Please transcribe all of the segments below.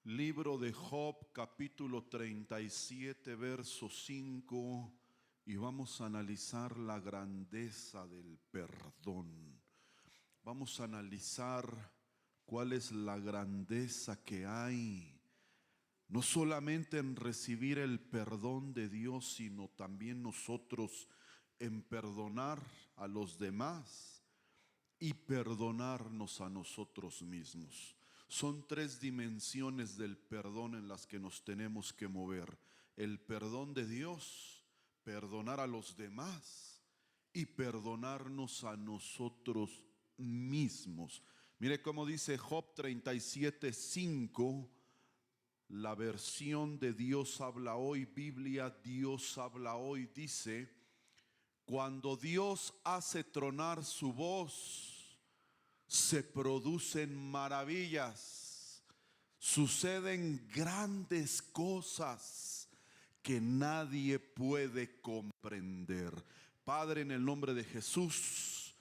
Libro de Job, capítulo 37, verso 5, y vamos a analizar la grandeza del perdón. Vamos a analizar cuál es la grandeza que hay, no solamente en recibir el perdón de Dios, sino también nosotros en perdonar a los demás y perdonarnos a nosotros mismos. Son tres dimensiones del perdón en las que nos tenemos que mover: el perdón de Dios, perdonar a los demás y perdonarnos a nosotros mismos. Mire cómo dice Job 37:5, la versión de Dios habla hoy, Biblia Dios habla hoy, dice: cuando Dios hace tronar su voz, se producen maravillas, suceden grandes cosas que nadie puede comprender. Padre, en el nombre de Jesús,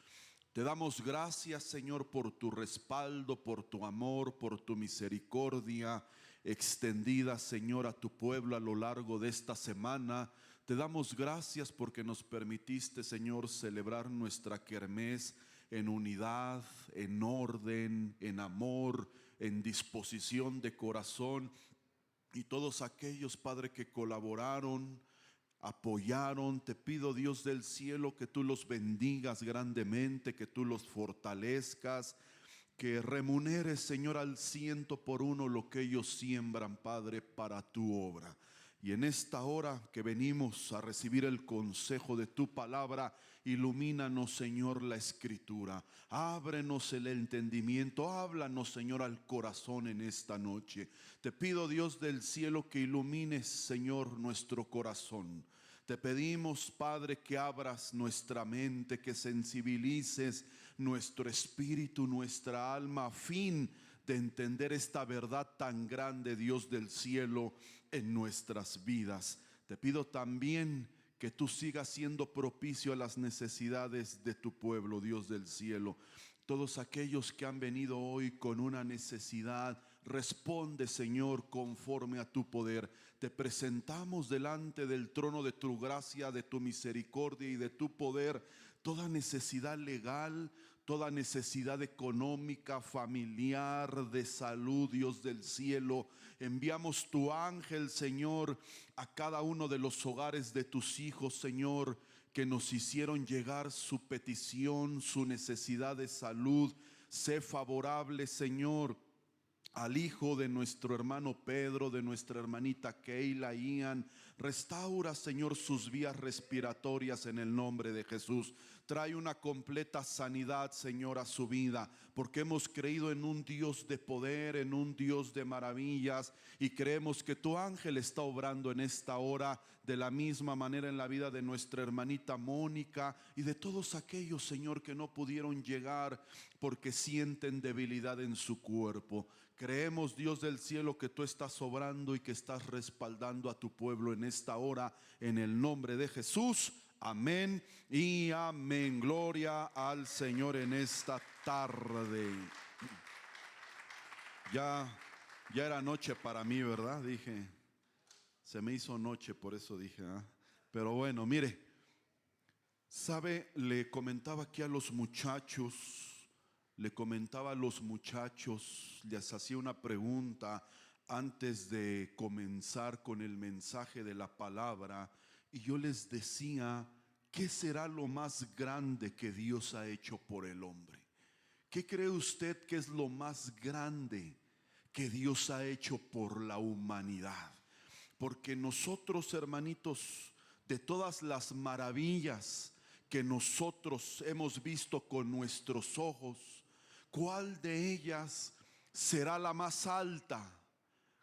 te damos gracias, Señor, por tu respaldo, por tu amor, por tu misericordia extendida, Señor, a tu pueblo a lo largo de esta semana. Te damos gracias porque nos permitiste, Señor, celebrar nuestra kermés en unidad, en orden, en amor, en disposición de corazón. Y todos aquellos, Padre, que colaboraron, apoyaron, te pido, Dios del cielo, que tú los bendigas grandemente, que tú los fortalezcas, que remuneres, Señor, al 100 por 1 lo que ellos siembran, Padre, para tu obra. Y en esta hora que venimos a recibir el consejo de tu palabra, ilumínanos, Señor, la escritura. Ábrenos el entendimiento, háblanos, Señor, al corazón en esta noche. Te pido, Dios del cielo, que ilumines, Señor, nuestro corazón. Te pedimos, Padre, que abras nuestra mente, que sensibilices nuestro espíritu, nuestra alma, a fin de entender esta verdad tan grande, Dios del cielo, en nuestras vidas. Te pido también que tú sigas siendo propicio a las necesidades de tu pueblo, Dios del cielo. Todos aquellos que han venido hoy con una necesidad, responde, Señor, conforme a tu poder. Te presentamos delante del trono de tu gracia, de tu misericordia y de tu poder toda necesidad legal, toda necesidad económica, familiar, de salud, Dios del cielo. Enviamos tu ángel, Señor, a cada uno de los hogares de tus hijos, Señor, que nos hicieron llegar su petición, su necesidad de salud. Sé favorable, Señor, al hijo de nuestro hermano Pedro, de nuestra hermanita Keila, Ian. Restaura, Señor, sus vías respiratorias en el nombre de Jesús. Trae una completa sanidad, Señor, a su vida, porque hemos creído en un Dios de poder, en un Dios de maravillas, y creemos que tu ángel está obrando en esta hora de la misma manera en la vida de nuestra hermanita Mónica y de todos aquellos, Señor, que no pudieron llegar porque sienten debilidad en su cuerpo. Creemos, Dios del cielo, que tú estás obrando y que estás respaldando a tu pueblo en esta hora, en el nombre de Jesús. Amén y amén. Gloria al Señor en esta tarde. Ya era noche para mí, ¿verdad? Dije, se me hizo noche, por eso dije, Pero bueno, mire, sabe, le comentaba aquí a los muchachos, les hacía una pregunta antes de comenzar con el mensaje de la palabra, y yo les decía: ¿qué será lo más grande que Dios ha hecho por el hombre? ¿Qué cree usted que es lo más grande que Dios ha hecho por la humanidad? Porque nosotros, hermanitos, de todas las maravillas que nosotros hemos visto con nuestros ojos, ¿cuál de ellas será la más alta?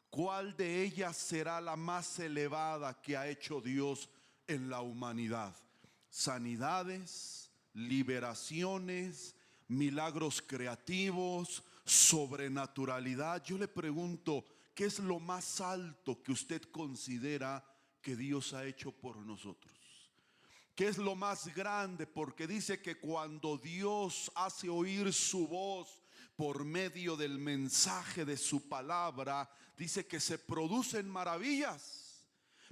¿Cuál de ellas será la más elevada que ha hecho Dios en la humanidad? Sanidades, liberaciones, milagros creativos, sobrenaturalidad. Yo le pregunto, ¿qué es lo más alto que usted considera que Dios ha hecho por nosotros? ¿Qué es lo más grande? Porque dice que cuando Dios hace oír su voz, por medio del mensaje de su palabra, dice que se producen maravillas.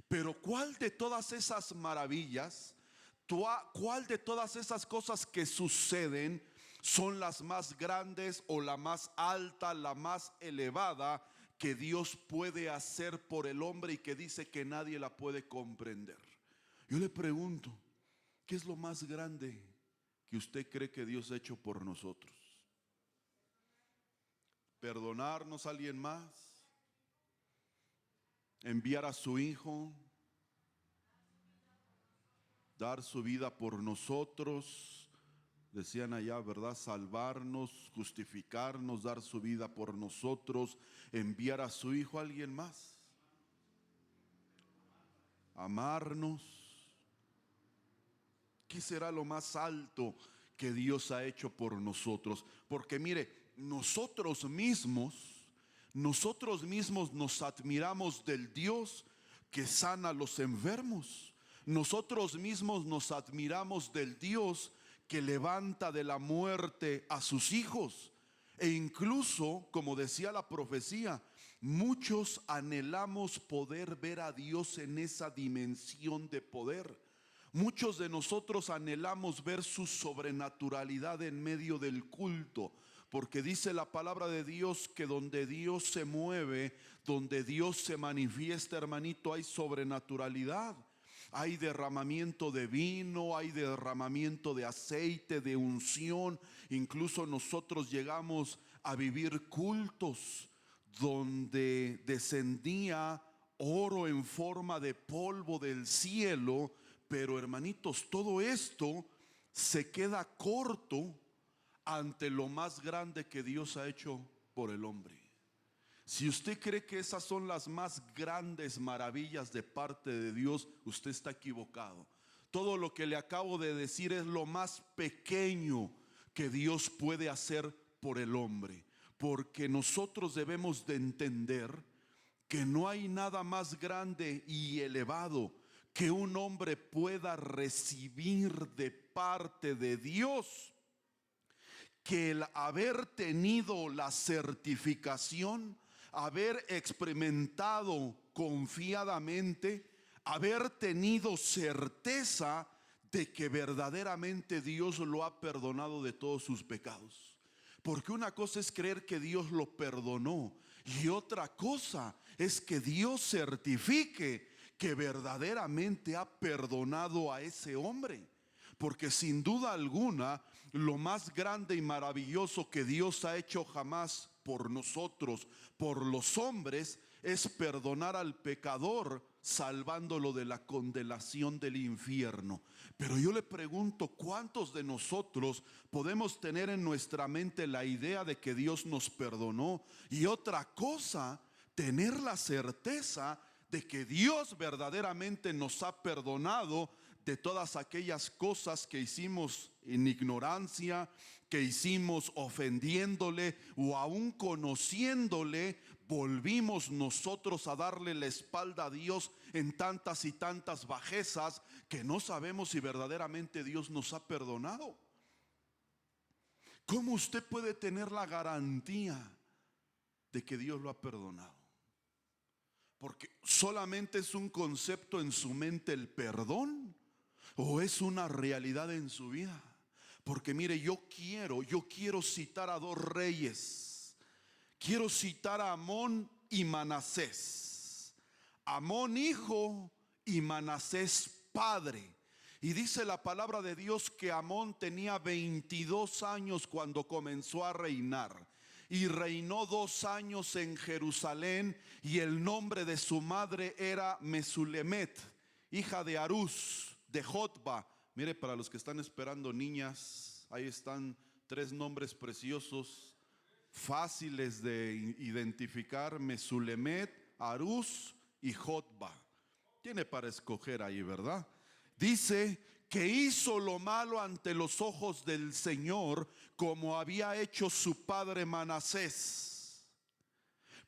Pero ¿cuál de todas esas maravillas, cuál de todas esas cosas que suceden son las más grandes o la más alta, la más elevada que Dios puede hacer por el hombre y que dice que nadie la puede comprender? Yo le pregunto, ¿qué es lo más grande que usted cree que Dios ha hecho por nosotros? ¿Perdonarnos a alguien más? ¿Enviar a su hijo? ¿Dar su vida por nosotros? Decían allá, ¿verdad? Salvarnos, justificarnos, dar su vida por nosotros, enviar a su hijo a alguien más. Amarnos. ¿Qué será lo más alto que Dios ha hecho por nosotros? Porque mire, nosotros mismos nos admiramos del Dios que sana a los enfermos. Nosotros mismos nos admiramos del Dios que levanta de la muerte a sus hijos. E incluso, como decía la profecía, muchos anhelamos poder ver a Dios en esa dimensión de poder. Muchos de nosotros anhelamos ver su sobrenaturalidad en medio del culto, porque dice la palabra de Dios que donde Dios se mueve, donde Dios se manifiesta, hermanito, hay sobrenaturalidad. Hay derramamiento de vino, hay derramamiento de aceite, de unción. Incluso nosotros llegamos a vivir cultos donde descendía oro en forma de polvo del cielo. Pero hermanitos, todo esto se queda corto ante lo más grande que Dios ha hecho por el hombre. Si usted cree que esas son las más grandes maravillas de parte de Dios, usted está equivocado. Todo lo que le acabo de decir es lo más pequeño que Dios puede hacer por el hombre. Porque nosotros debemos de entender que no hay nada más grande y elevado que un hombre pueda recibir de parte de Dios que el haber tenido la certificación, haber experimentado confiadamente, haber tenido certeza de que verdaderamente Dios lo ha perdonado de todos sus pecados. Porque una cosa es creer que Dios lo perdonó y otra cosa es que Dios certifique que verdaderamente ha perdonado a ese hombre. Porque sin duda alguna, lo más grande y maravilloso que Dios ha hecho jamás por nosotros, por los hombres, es perdonar al pecador, salvándolo de la condenación del infierno. Pero yo le pregunto, ¿cuántos de nosotros podemos tener en nuestra mente la idea de que Dios nos perdonó? Y otra cosa, tener la certeza de que Dios verdaderamente nos ha perdonado de todas aquellas cosas que hicimos en ignorancia, que hicimos ofendiéndole o aún conociéndole, volvimos nosotros a darle la espalda a Dios en tantas y tantas bajezas que no sabemos si verdaderamente Dios nos ha perdonado. ¿Cómo usted puede tener la garantía de que Dios lo ha perdonado? Porque solamente es un concepto en su mente el perdón, o es una realidad en su vida. Porque mire, yo quiero citar a dos reyes. Quiero citar a Amón y Manasés. Amón hijo y Manasés padre. Y dice la palabra de Dios que Amón tenía 22 años cuando comenzó a reinar. Y reinó 2 años en Jerusalén, y el nombre de su madre era Mesulemet, hija de Harús, de Jotba. Mire, para los que están esperando niñas, ahí están 3 nombres preciosos, fáciles de identificar: Mesulemet, Harús y Jotba. Tiene para escoger ahí, ¿verdad? Dice que hizo lo malo ante los ojos del Señor, como había hecho su padre Manasés,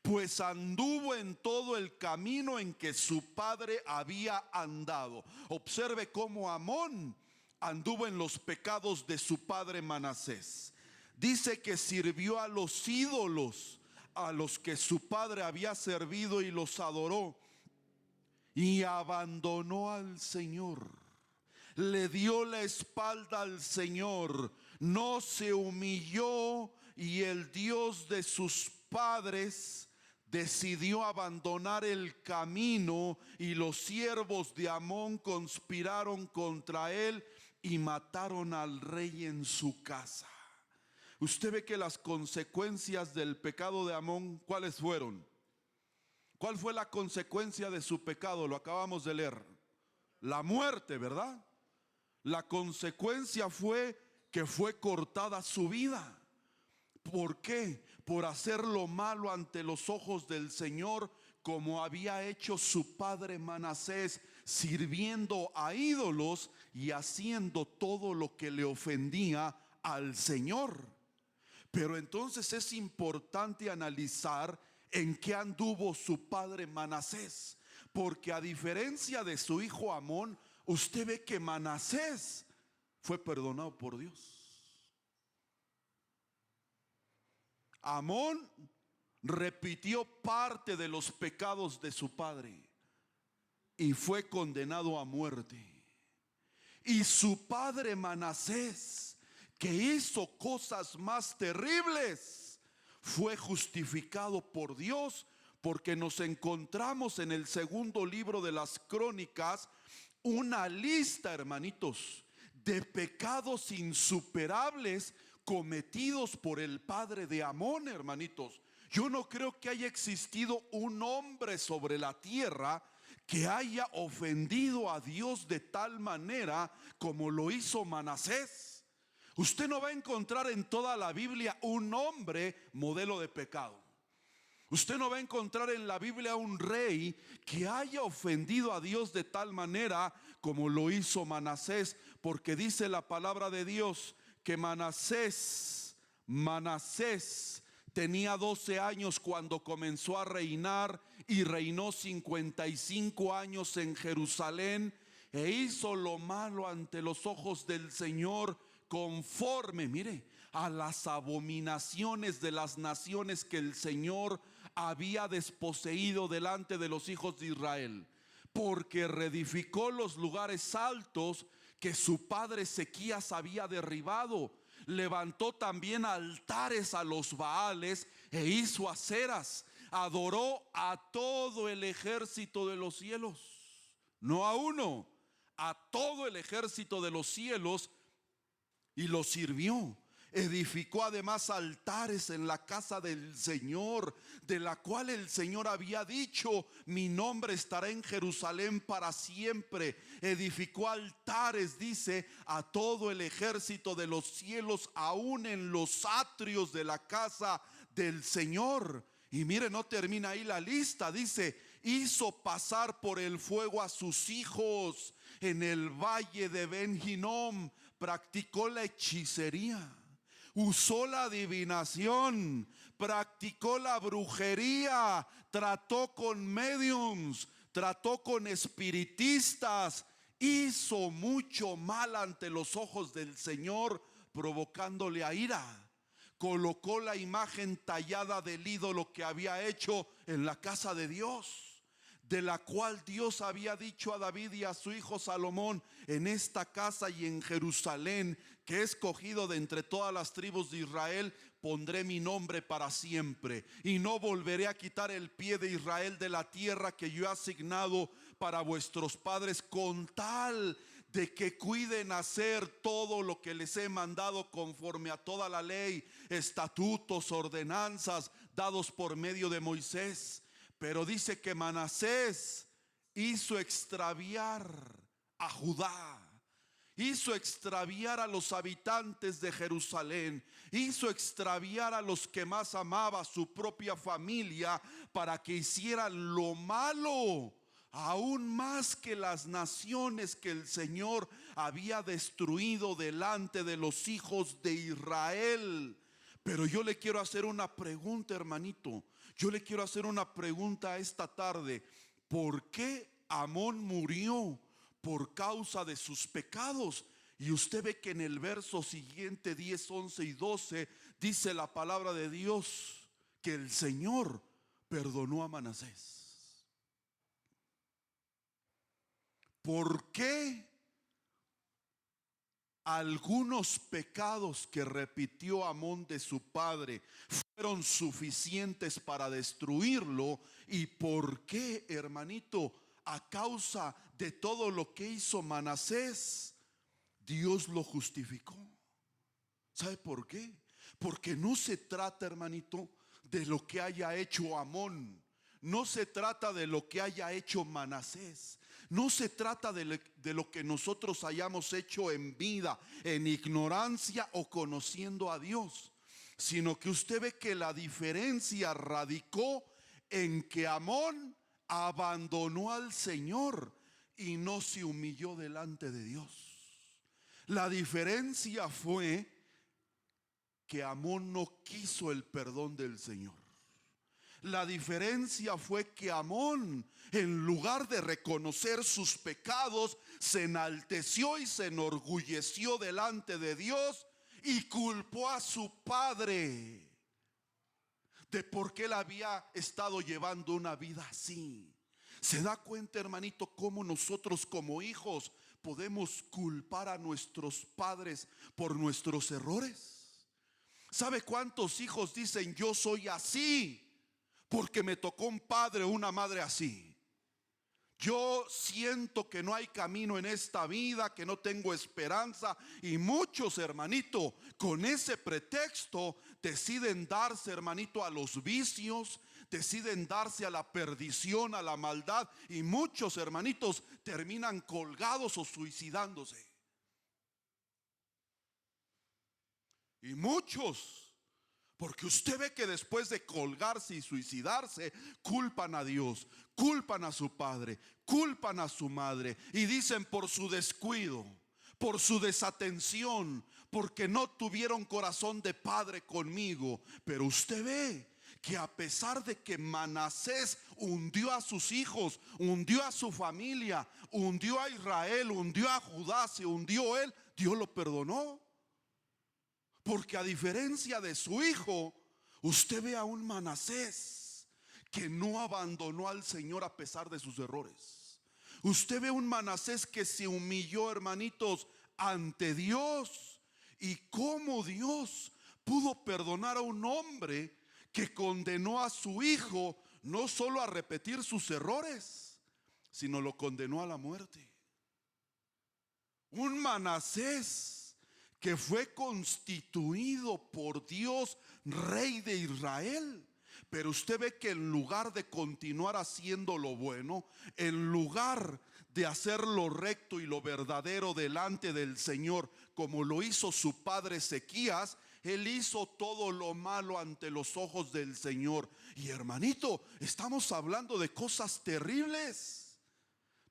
pues anduvo en todo el camino en que su padre había andado. Observe cómo Amón anduvo en los pecados de su padre Manasés. Dice que sirvió a los ídolos a los que su padre había servido y los adoró, y abandonó al Señor. Le dio la espalda al Señor, no se humilló, y el Dios de sus padres decidió abandonar el camino, y los siervos de Amón conspiraron contra él y mataron al rey en su casa. Usted ve que las consecuencias del pecado de Amón, ¿cuáles fueron? ¿Cuál fue la consecuencia de su pecado? Lo acabamos de leer. La muerte, ¿verdad? La consecuencia fue que fue cortada su vida. ¿Por qué? Por hacer lo malo ante los ojos del Señor, como había hecho su padre Manasés, sirviendo a ídolos y haciendo todo lo que le ofendía al Señor. Pero entonces es importante analizar en qué anduvo su padre Manasés, porque a diferencia de su hijo Amón, usted ve que Manasés fue perdonado por Dios. Amón repitió parte de los pecados de su padre y fue condenado a muerte. Y su padre Manasés, que hizo cosas más terribles, fue justificado por Dios, porque nos encontramos en el segundo libro de las Crónicas una lista, hermanitos, de pecados insuperables cometidos por el padre de Amón, hermanitos. Yo no creo que haya existido un hombre sobre la tierra que haya ofendido a Dios de tal manera como lo hizo Manasés. Usted no va a encontrar en toda la Biblia un hombre modelo de pecado. Usted no va a encontrar en la Biblia un rey que haya ofendido a Dios de tal manera como lo hizo Manasés, porque dice la palabra de Dios que Manasés tenía 12 años cuando comenzó a reinar, y reinó 55 años en Jerusalén, e hizo lo malo ante los ojos del Señor, conforme, mire, a las abominaciones de las naciones que el Señor había desposeído delante de los hijos de Israel, porque reedificó los lugares altos que su padre Ezequías había derribado. Levantó también altares a los Baales e hizo aceras. Adoró a todo el ejército de los cielos, no a uno, a todo el ejército de los cielos, y los sirvió. Edificó además altares en la casa del Señor, de la cual el Señor había dicho: mi nombre estará en Jerusalén para siempre. Edificó altares, dice, a todo el ejército de los cielos, aún en los atrios de la casa del Señor. Y mire, no termina ahí la lista, dice: hizo pasar por el fuego a sus hijos en el valle de Ben Hinnom. Practicó la hechicería, usó la adivinación, practicó la brujería, trató con mediums, trató con espiritistas, hizo mucho mal ante los ojos del Señor, provocándole a ira. Colocó la imagen tallada del ídolo que había hecho en la casa de Dios, de la cual Dios había dicho a David y a su hijo Salomón: en esta casa y en Jerusalén, que he escogido de entre todas las tribus de Israel, pondré mi nombre para siempre, y no volveré a quitar el pie de Israel de la tierra que yo he asignado para vuestros padres, con tal de que cuiden hacer todo lo que les he mandado, conforme a toda la ley, estatutos, ordenanzas dados por medio de Moisés. Pero dice que Manasés hizo extraviar a Judá, hizo extraviar a los habitantes de Jerusalén, hizo extraviar a los que más amaba, a su propia familia, para que hicieran lo malo, aún más que las naciones que el Señor había destruido delante de los hijos de Israel. Pero yo le quiero hacer una pregunta, hermanito. Yo le quiero hacer una pregunta esta tarde. ¿Por qué Amón murió? Por causa de sus pecados. Y usted ve que en el verso siguiente, 10, 11 y 12, dice la palabra de Dios que el Señor perdonó a Manasés? ¿Por qué algunos pecados que repitió Amón de su padre fueron suficientes para destruirlo? ¿Y por qué, hermanito, a causa de todo lo que hizo Manasés, Dios lo justificó? ¿Sabe por qué? Porque no se trata, hermanito, de lo que haya hecho Amón. No se trata de lo que haya hecho Manasés. No se trata de lo que nosotros hayamos hecho en vida, en ignorancia o conociendo a Dios, sino que usted ve que la diferencia radicó en que Amón abandonó al Señor y no se humilló delante de Dios. La diferencia fue que Amón no quiso el perdón del Señor. La diferencia fue que Amón, en lugar de reconocer sus pecados, se enalteció y se enorgulleció delante de Dios y culpó a su padre de por qué él había estado llevando una vida así. ¿Se da cuenta, hermanito, cómo nosotros como hijos podemos culpar a nuestros padres por nuestros errores? ¿Sabe cuántos hijos dicen yo soy así porque me tocó un padre o una madre así? Yo siento que no hay camino en esta vida, que no tengo esperanza. Y muchos, hermanito, con ese pretexto deciden darse, hermanito, a los vicios, deciden darse a la perdición, a la maldad. Y muchos, hermanitos, terminan colgados o suicidándose. Y muchos, porque usted ve que después de colgarse y suicidarse, culpan a Dios, culpan a su padre, culpan a su madre y dicen por su descuido, por su desatención, porque no tuvieron corazón de padre conmigo. Pero usted ve que a pesar de que Manasés hundió a sus hijos, hundió a su familia, hundió a Israel, hundió a Judá, se hundió él, Dios lo perdonó. Porque a diferencia de su hijo, usted ve a un Manasés que no abandonó al Señor a pesar de sus errores. Usted ve un Manasés que se humilló, hermanitos, ante Dios. Y cómo Dios pudo perdonar a un hombre que condenó a su hijo no solo a repetir sus errores, sino lo condenó a la muerte. Un Manasés que fue constituido por Dios rey de Israel. Pero usted ve que en lugar de continuar haciendo lo bueno, en lugar de hacer lo recto y lo verdadero delante del Señor, como lo hizo su padre Ezequías, él hizo todo lo malo ante los ojos del Señor. Y hermanito, estamos hablando de cosas terribles,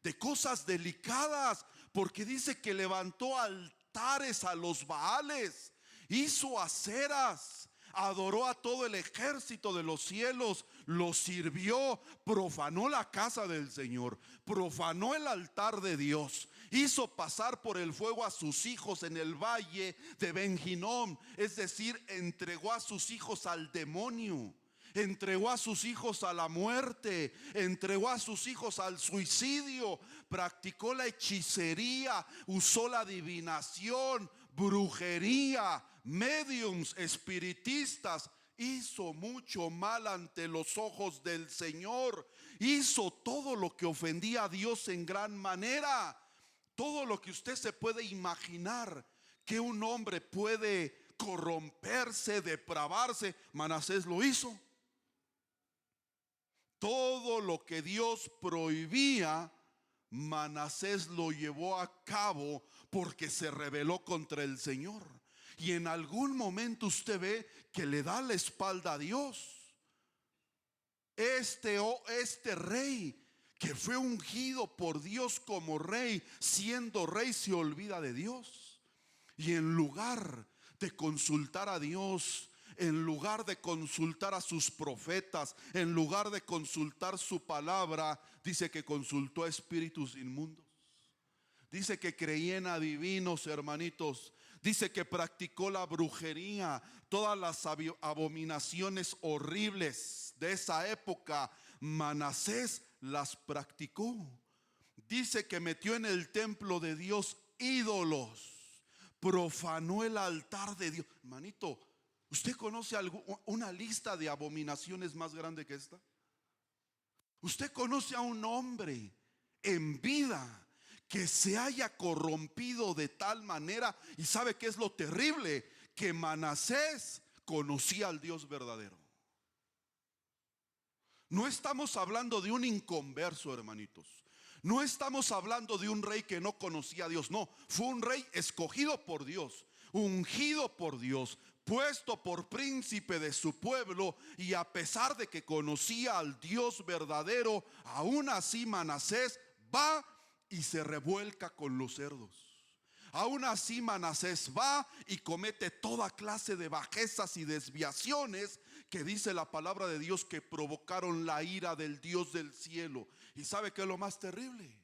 de cosas delicadas, porque dice que levantó altares a los Baales, hizo aceras, adoró a todo el ejército de los cielos, los sirvió, profanó la casa del Señor, profanó el altar de Dios, hizo pasar por el fuego a sus hijos en el valle de Ben Hinnom, es decir, entregó a sus hijos al demonio, entregó a sus hijos a la muerte, entregó a sus hijos al suicidio, practicó la hechicería, usó la adivinación, brujería, mediums, espiritistas. Hizo mucho mal ante los ojos del Señor. Hizo todo lo que ofendía a Dios en gran manera. Todo lo que usted se puede imaginar que un hombre puede corromperse, depravarse, Manasés lo hizo. Todo lo que Dios prohibía, Manasés lo llevó a cabo porque se rebeló contra el Señor. Y en algún momento usted ve que le da la espalda a Dios. Este rey que fue ungido por Dios como rey, siendo rey se olvida de Dios. Y en lugar de consultar a Dios, en lugar de consultar a sus profetas, en lugar de consultar su palabra, dice que consultó a espíritus inmundos. Dice que creía en adivinos, hermanitos. Dice que practicó la brujería. todas las abominaciones horribles de esa época, Manasés las practicó. Dice que metió en el templo de Dios ídolos, profanó el altar de Dios. Hermanito, ¿usted conoce una lista de abominaciones más grande que esta? ¿Usted conoce a un hombre en vida que se haya corrompido de tal manera? Y sabe qué es lo terrible, que Manasés conocía al Dios verdadero. No estamos hablando de un inconverso, hermanitos. No estamos hablando de un rey que no conocía a Dios. No, fue un rey escogido por Dios, ungido por Dios, puesto por príncipe de su pueblo. Y a pesar de que conocía al Dios verdadero, aún así Manasés va y se revuelca con los cerdos. Aún así Manasés va y comete toda clase de bajezas y desviaciones que dice la palabra de Dios que provocaron la ira del Dios del cielo. ¿Y sabe qué es lo más terrible?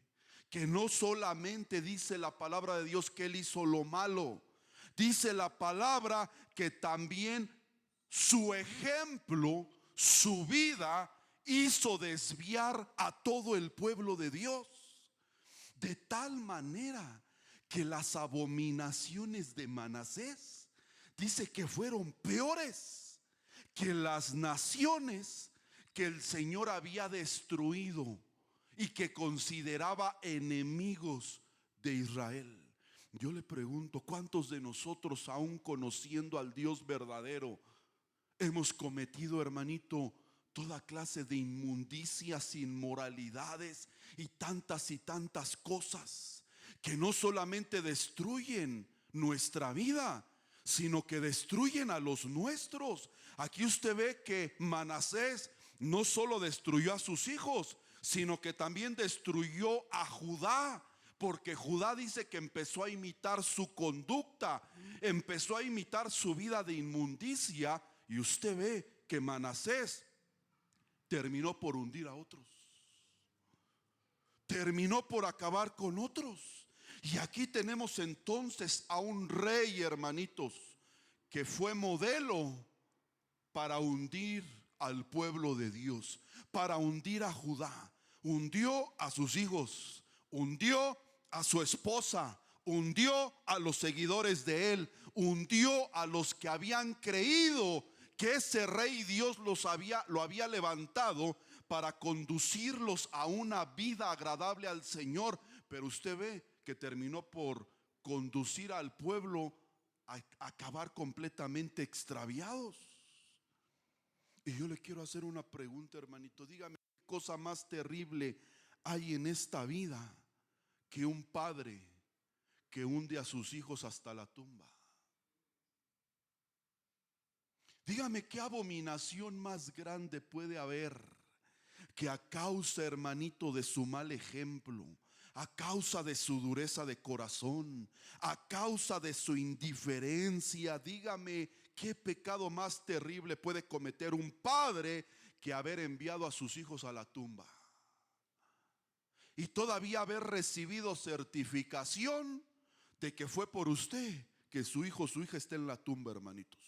Que no solamente dice la palabra de Dios que él hizo lo malo, dice la palabra que también su ejemplo, su vida, hizo desviar a todo el pueblo de Dios. De tal manera que las abominaciones de Manasés, dice que fueron peores que las naciones que el Señor había destruido y que consideraba enemigos de Israel. Yo le pregunto, ¿cuántos de nosotros, aún conociendo al Dios verdadero, hemos cometido, hermanito, toda clase de inmundicias, inmoralidades y tantas cosas que no solamente destruyen nuestra vida, sino que destruyen a los nuestros? Aquí usted ve que Manasés no solo destruyó a sus hijos, sino que también destruyó a Judá, porque Judá dice que empezó a imitar su conducta, empezó a imitar su vida de inmundicia. Y usted ve que Manasés terminó por hundir a otros, terminó por acabar con otros. Y aquí tenemos entonces a un rey, hermanitos, que fue modelo para hundir al pueblo de Dios, para hundir a Judá. Hundió a sus hijos, hundió a su esposa, hundió a los seguidores de él, hundió a los que habían creído que ese rey Dios lo había levantado para conducirlos a una vida agradable al Señor. Pero usted ve que terminó por conducir al pueblo a acabar completamente extraviados. Y yo le quiero hacer una pregunta, hermanito. Dígame, ¿qué cosa más terrible hay en esta vida que un padre que hunde a sus hijos hasta la tumba? Dígame, ¿qué abominación más grande puede haber que a causa, hermanito, de su mal ejemplo, a causa de su dureza de corazón, a causa de su indiferencia? Dígame, ¿qué pecado más terrible puede cometer un padre que haber enviado a sus hijos a la tumba? Y todavía haber recibido certificación de que fue por usted que su hijo o su hija está en la tumba, hermanitos.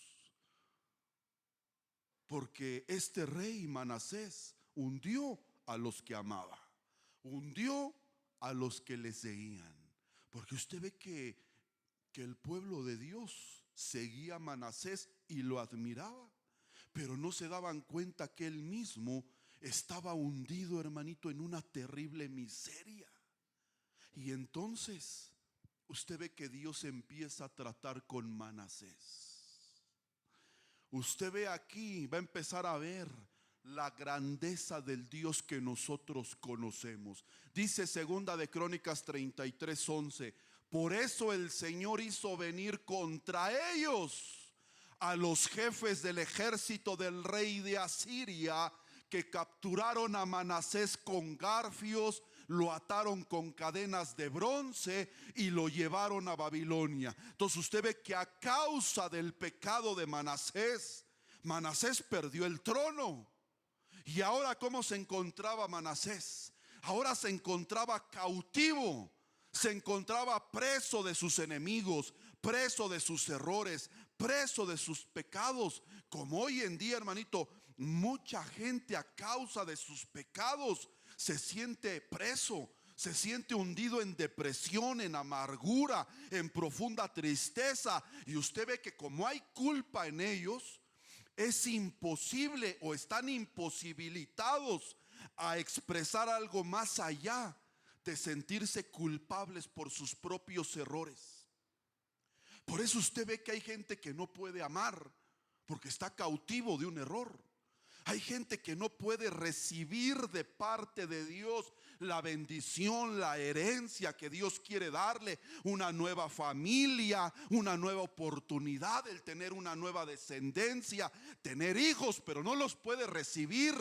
Porque este rey Manasés hundió a los que amaba, hundió a los que le seguían. Porque usted ve que el pueblo de Dios seguía a Manasés y lo admiraba, pero no se daban cuenta que él mismo estaba hundido, hermanito, en una terrible miseria. Y entonces usted ve que Dios empieza a tratar con Manasés. Usted ve aquí, va a empezar a ver la grandeza del Dios que nosotros conocemos. Dice segunda de Crónicas 33:11: por eso el Señor hizo venir contra ellos a los jefes del ejército del rey de Asiria, que capturaron a Manasés con garfios, lo ataron con cadenas de bronce y lo llevaron a Babilonia. Entonces usted ve que a causa del pecado de Manasés, Manasés perdió el trono. Y ahora, ¿cómo se encontraba Manasés? Ahora se encontraba cautivo, se encontraba preso de sus enemigos, preso de sus errores, preso de sus pecados, como hoy en día, hermanito, mucha gente a causa de sus pecados se siente preso, se siente hundido en depresión, en amargura, en profunda tristeza. Y usted ve que como hay culpa en ellos, es imposible o están imposibilitados a expresar algo más allá de sentirse culpables por sus propios errores. Por eso usted ve que hay gente que no puede amar porque está cautivo de un error. Hay gente que no puede recibir de parte de Dios la bendición, la herencia que Dios quiere darle, una nueva familia, una nueva oportunidad, el tener una nueva descendencia, tener hijos, pero no los puede recibir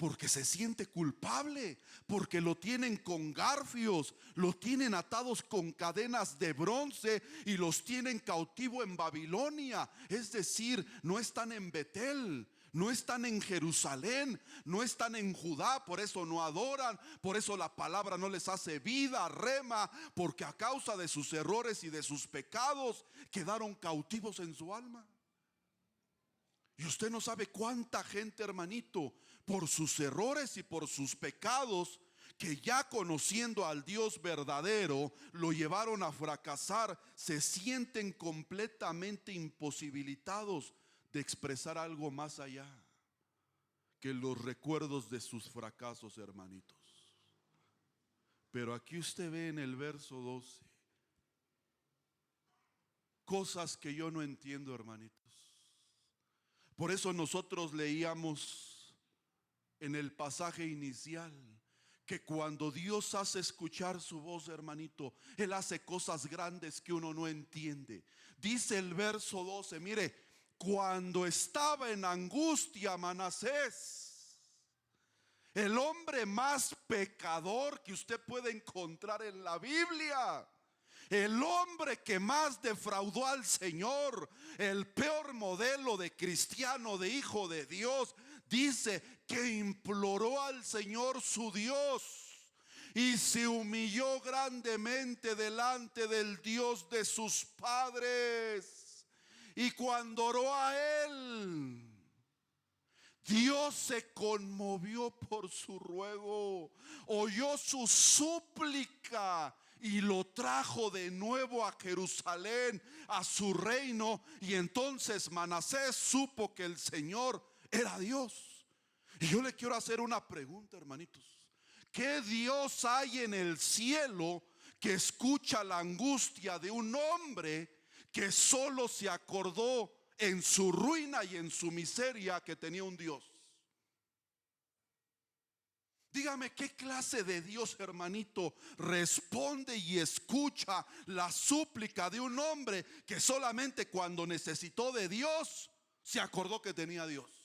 porque se siente culpable, porque lo tienen con garfios, lo tienen atados con cadenas de bronce y los tienen cautivo en Babilonia. Es decir, no están en Betel, no están en Jerusalén, no están en Judá, por eso no adoran, por eso la palabra no les hace vida, rema, porque a causa de sus errores y de sus pecados quedaron cautivos en su alma. Y usted no sabe cuánta gente, hermanito, por sus errores y por sus pecados, que ya conociendo al Dios verdadero, lo llevaron a fracasar, se sienten completamente imposibilitados de expresar algo más allá que los recuerdos de sus fracasos, hermanitos. Pero aquí usted ve en el verso 12 cosas que yo no entiendo, hermanitos. Por eso nosotros leíamos en el pasaje inicial que cuando Dios hace escuchar su voz, hermanito, Él hace cosas grandes que uno no entiende. Dice el verso 12, mire, cuando estaba en angustia Manasés, el hombre más pecador que usted puede encontrar en la Biblia, el hombre que más defraudó al Señor, el peor modelo de cristiano, de hijo de Dios, dice que imploró al Señor su Dios y se humilló grandemente delante del Dios de sus padres. Y cuando oró a Él, Dios se conmovió por su ruego, oyó su súplica y lo trajo de nuevo a Jerusalén, a su reino. Y entonces Manasés supo que el Señor era Dios. Y yo le quiero hacer una pregunta, hermanitos. ¿Qué Dios hay en el cielo que escucha la angustia de un hombre que solo se acordó en su ruina y en su miseria que tenía un Dios? Dígame, ¿qué clase de Dios, hermanito, responde y escucha la súplica de un hombre que solamente cuando necesitó de Dios se acordó que tenía a Dios?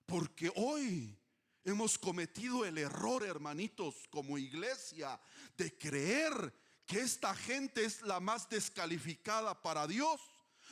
Porque hoy hemos cometido el error, hermanitos, como iglesia, de creer que esta gente es la más descalificada para Dios.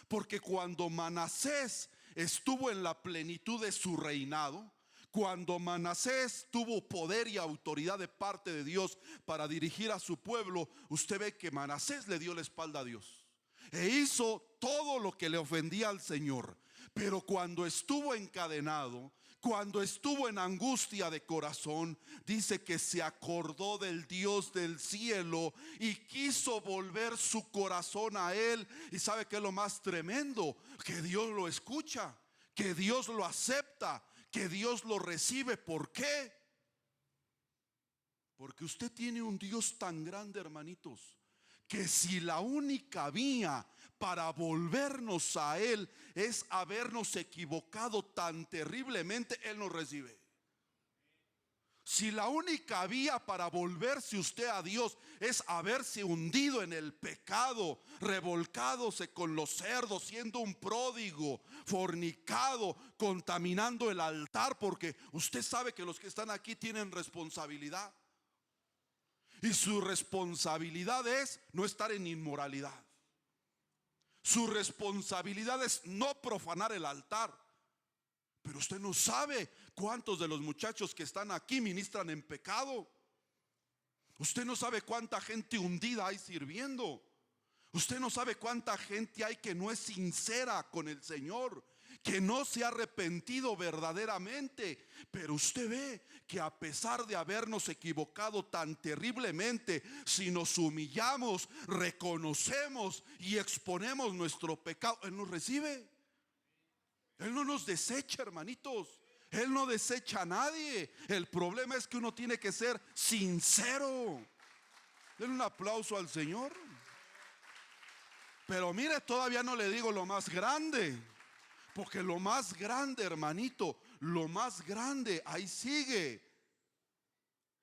Porque cuando Manasés estuvo en la plenitud de su reinado, cuando Manasés tuvo poder y autoridad de parte de Dios para dirigir a su pueblo, usted ve que Manasés le dio la espalda a Dios e hizo todo lo que le ofendía al Señor. Pero cuando estuvo encadenado, cuando estuvo en angustia de corazón, dice que se acordó del Dios del cielo y quiso volver su corazón a Él. Y sabe que es lo más tremendo, que Dios lo escucha, que Dios lo acepta, que Dios lo recibe. ¿Por qué? Porque usted tiene un Dios tan grande, hermanitos, que si la única vía para volvernos a Él es habernos equivocado tan terriblemente, Él nos recibe. Si la única vía para volverse usted a Dios es haberse hundido en el pecado, revolcándose con los cerdos, siendo un pródigo, fornicado, contaminando el altar, porque usted sabe que los que están aquí tienen responsabilidad. Y su responsabilidad es no estar en inmoralidad. Su responsabilidad es no profanar el altar. Pero usted no sabe cuántos de los muchachos que están aquí ministran en pecado. Usted no sabe cuánta gente hundida hay sirviendo. Usted no sabe cuánta gente hay que no es sincera con el Señor, que no se ha arrepentido verdaderamente. Pero usted ve que a pesar de habernos equivocado tan terriblemente, si nos humillamos, reconocemos y exponemos nuestro pecado, Él nos recibe. Él no nos desecha, hermanitos. Él no desecha a nadie. El problema es que uno tiene que ser sincero. Denle un aplauso al Señor. Pero mire, todavía no le digo lo más grande, porque lo más grande, hermanito, lo más grande, ahí sigue.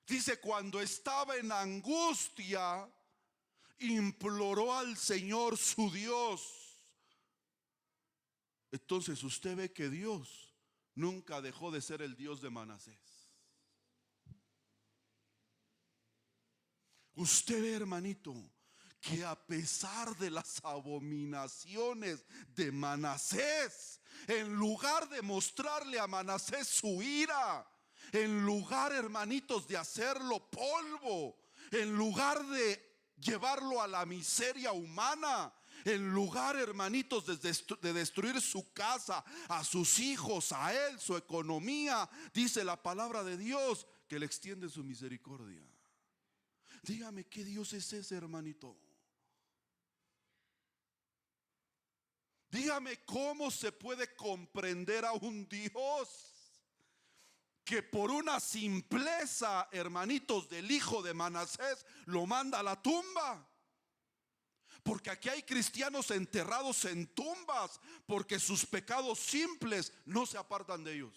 Dice, cuando estaba en angustia, imploró al Señor su Dios. Entonces usted ve que Dios nunca dejó de ser el Dios de Manasés. Usted ve, hermanito, que a pesar de las abominaciones de Manasés, en lugar de mostrarle a Manasés su ira, en lugar, hermanitos, de hacerlo polvo, en lugar de llevarlo a la miseria humana, en lugar, hermanitos, de destruir su casa, a sus hijos, a él, su economía, dice la palabra de Dios que le extiende su misericordia. Dígame, ¿qué Dios es ese, hermanito? Dígame, ¿cómo se puede comprender a un Dios que por una simpleza, hermanitos, del hijo de Manasés lo manda a la tumba? Porque aquí hay cristianos enterrados en tumbas porque sus pecados simples no se apartan de ellos.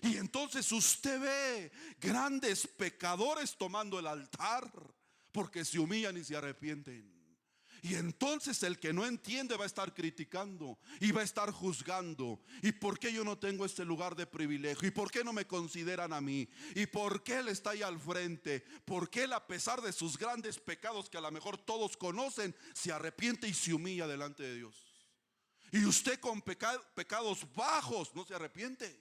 Y entonces usted ve grandes pecadores tomando el altar porque se humillan y se arrepienten. Y entonces el que no entiende va a estar criticando y va a estar juzgando. ¿Y por qué yo no tengo este lugar de privilegio? ¿Y por qué no me consideran a mí? ¿Y por qué él está ahí al frente? ¿Por qué él, a pesar de sus grandes pecados que a lo mejor todos conocen, se arrepiente y se humilla delante de Dios? Y usted con pecados bajos no se arrepiente.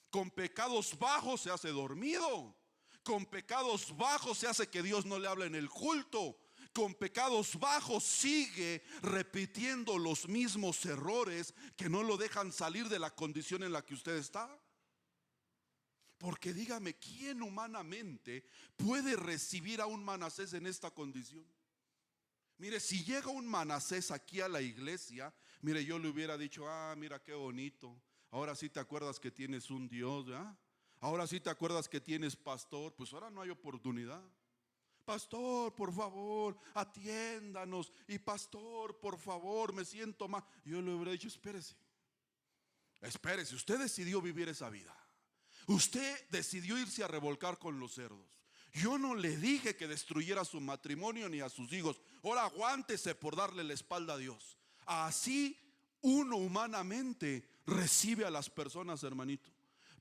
Con pecados bajos se hace dormido. Con pecados bajos se hace que Dios no le hable en el culto. Con pecados bajos sigue repitiendo los mismos errores que no lo dejan salir de la condición en la que usted está. Porque dígame, ¿quién humanamente puede recibir a un Manasés en esta condición? Mire, si llega un Manasés aquí a la iglesia, mire, yo le hubiera dicho, mira qué bonito. Ahora sí te acuerdas que tienes un Dios, ¿verdad? Ahora sí te acuerdas que tienes pastor. Pues ahora no hay oportunidad. Pastor, por favor, atiéndanos. Y pastor, por favor, me siento mal. Yo le hubiera dicho, espérese, usted decidió vivir esa vida. Usted decidió irse a revolcar con los cerdos. Yo no le dije que destruyera su matrimonio ni a sus hijos. Ahora aguántese por darle la espalda a Dios. Así uno humanamente recibe a las personas, hermanito.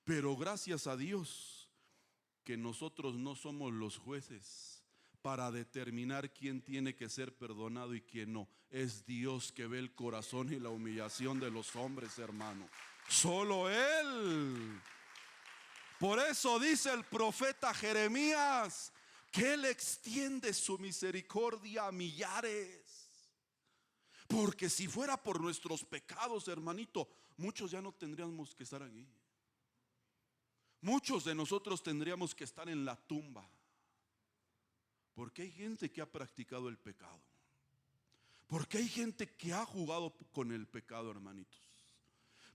Pero gracias a Dios que nosotros no somos los jueces para determinar quién tiene que ser perdonado y quién no. Es Dios que ve el corazón y la humillación de los hombres, hermano. Solo Él. Por eso dice el profeta Jeremías que Él extiende su misericordia a millares. Porque si fuera por nuestros pecados, hermanito, muchos ya no tendríamos que estar aquí. Muchos de nosotros tendríamos que estar en la tumba. Porque hay gente que ha practicado el pecado. Porque hay gente que ha jugado con el pecado, hermanitos.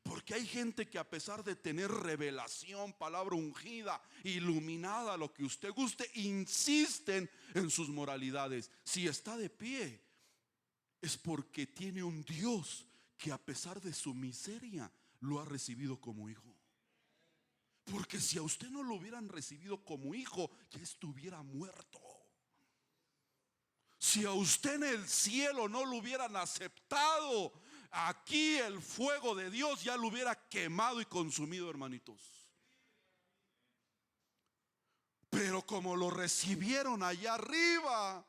Porque hay gente que, a pesar de tener revelación, palabra ungida, iluminada, lo que usted guste, insisten en sus moralidades. Si está de pie, es porque tiene un Dios que, a pesar de su miseria, lo ha recibido como hijo. Porque si a usted no lo hubieran recibido como hijo, ya estuviera muerto. Si a usted en el cielo no lo hubieran aceptado, aquí el fuego de Dios ya lo hubiera quemado y consumido, hermanitos. Pero como lo recibieron allá arriba,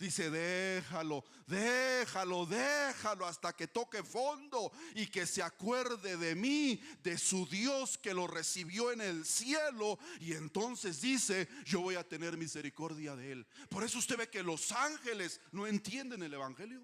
Dice, déjalo, déjalo, déjalo hasta que toque fondo y que se acuerde de mí, de su Dios que lo recibió en el cielo. Y entonces dice, yo voy a tener misericordia de él. Por eso usted ve que los ángeles no entienden el evangelio.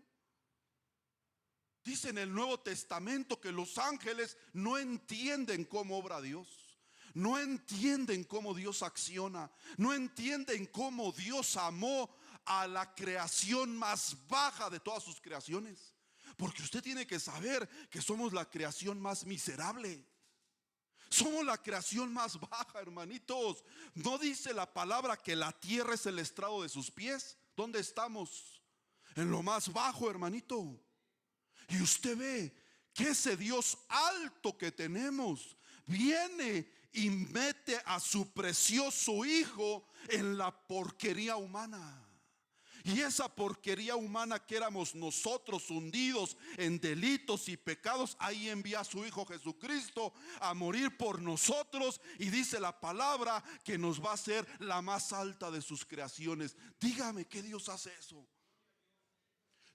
Dice en el Nuevo Testamento que los ángeles no entienden cómo obra Dios. No entienden cómo Dios acciona. No entienden cómo Dios amó a la creación más baja de todas sus creaciones. Porque usted tiene que saber que somos la creación más miserable. Somos la creación más baja, hermanitos. ¿No dice la palabra que la tierra es el estrado de sus pies? ¿Dónde estamos? En lo más bajo, hermanito. Y usted ve que ese Dios alto que tenemos viene y mete a su precioso hijo en la porquería humana. Y esa porquería humana que éramos nosotros, hundidos en delitos y pecados, ahí envía a su hijo Jesucristo a morir por nosotros. Y dice la palabra que nos va a hacer la más alta de sus creaciones. Dígame, ¿qué Dios hace eso?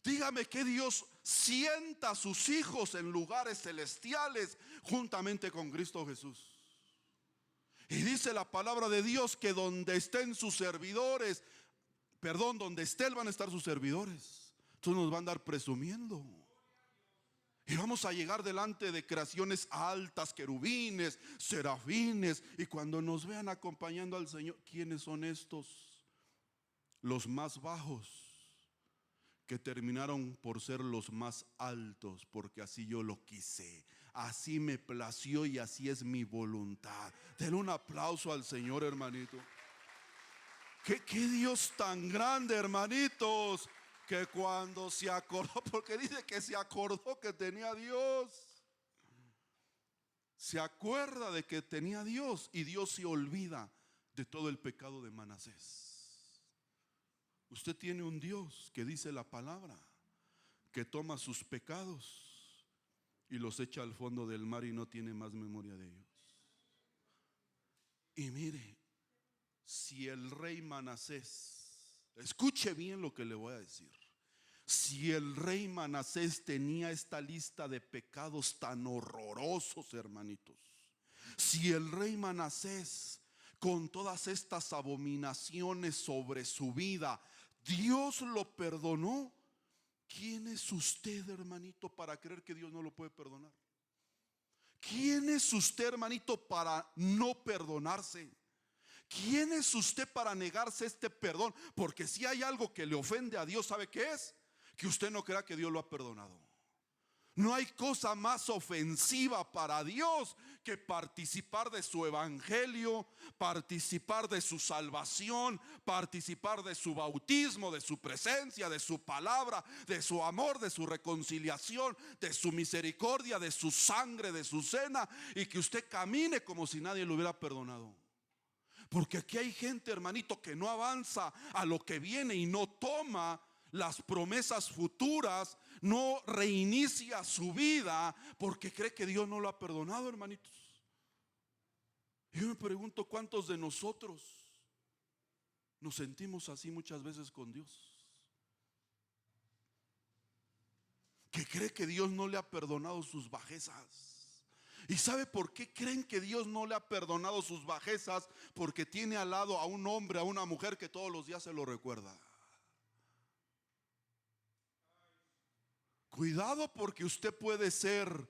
Dígame que Dios sienta a sus hijos en lugares celestiales juntamente con Cristo Jesús. Y dice la palabra de Dios que donde estén sus servidores, donde estén van a estar sus servidores. Entonces nos van a andar presumiendo. Y vamos a llegar delante de creaciones altas, querubines, serafines. Y cuando nos vean acompañando al Señor, ¿quiénes son estos? Los más bajos, que terminaron por ser los más altos, porque así yo lo quise, así me plació y así es mi voluntad. Denle un aplauso al Señor, hermanito. ¿Qué Dios tan grande, hermanitos? Que cuando se acordó, porque dice que se acordó que tenía Dios, se acuerda de que tenía Dios, y Dios se olvida de todo el pecado de Manasés. Usted tiene un Dios que dice la palabra, que toma sus pecados y los echa al fondo del mar y no tiene más memoria de ellos. Y mire, si el rey Manasés, escuche bien lo que le voy a decir, si el rey Manasés tenía esta lista de pecados tan horrorosos, hermanitos, si el rey Manasés con todas estas abominaciones sobre su vida, Dios lo perdonó, ¿quién es usted, hermanito, para creer que Dios no lo puede perdonar? ¿Quién es usted, hermanito, para no perdonarse? ¿Quién es usted para negarse este perdón? Porque si hay algo que le ofende a Dios, ¿sabe qué es? Que usted no crea que Dios lo ha perdonado. No hay cosa más ofensiva para Dios que participar de su evangelio, participar de su salvación, participar de su bautismo, de su presencia, de su palabra, de su amor, de su reconciliación, de su misericordia, de su sangre, de su cena, y que usted camine como si nadie lo hubiera perdonado. Porque aquí hay gente, hermanito, que no avanza a lo que viene y no toma las promesas futuras, no reinicia su vida porque cree que Dios no lo ha perdonado, hermanitos. Yo me pregunto cuántos de nosotros nos sentimos así muchas veces con Dios, que cree que Dios no le ha perdonado sus bajezas. ¿Y sabe por qué creen que Dios no le ha perdonado sus bajezas? Porque tiene al lado a un hombre, a una mujer que todos los días se lo recuerda. Cuidado, porque usted puede ser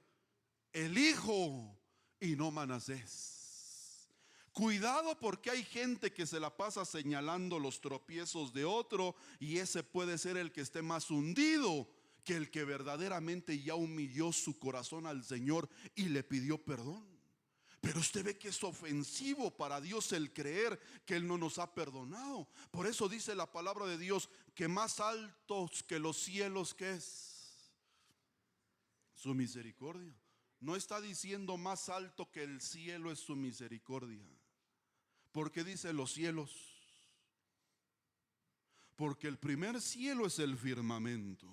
el hijo y no Manasés. Cuidado, porque hay gente que se la pasa señalando los tropiezos de otro, y ese puede ser el que esté más hundido que el que verdaderamente ya humilló su corazón al Señor y le pidió perdón. Pero usted ve que es ofensivo para Dios el creer que Él no nos ha perdonado. Por eso dice la palabra de Dios que más altos que los cielos, ¿qué es? Su misericordia. No está diciendo más alto que el cielo es su misericordia. ¿Por qué dice los cielos? Porque el primer cielo es el firmamento.